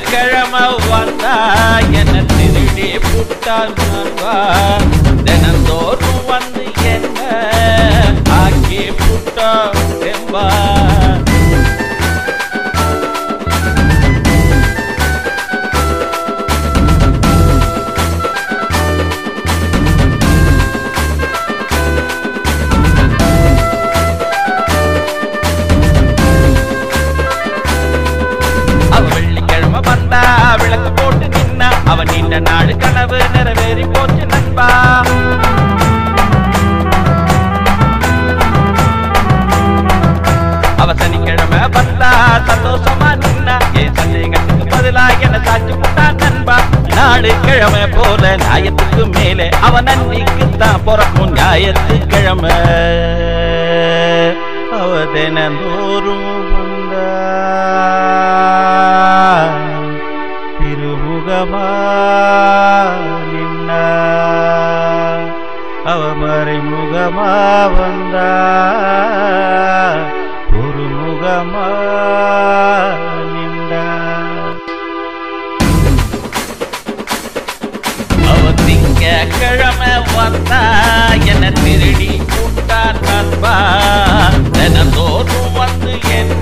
கிழமை வந்தா என்ன திருடி புட்டான் தினந்தோறும் வந்து என்ன ஆக்கி புட்டா என்பா விளக்கு போட்டு நின்னா அவன் நீண்ட நாடு கனவு நிறைவேறி போச்சு நண்பா. அவ சனிக்கிழமை வந்தா சந்தோஷமா நின்னா என் சந்தேகத்துக்கு பதிலா என்ன சாட்சி போட்டா நண்பா. நாடு கிழமை போல நியாயத்துக்கு மேலே அவன் அன்னைக்குத்தான் பிறக்கும் ஞாயிற்றுக்கிழமை. அவ தினந்தோறும் வந்தா திருமுகமா நின்னா அவ மறைமுகமா வந்தா ஒரு முகமா நின்றா. அவ திங்கக்கிழமை வந்தா என்ன திருடி கூட்டான் நண்பா. தினந்தோறும் வந்து என்ன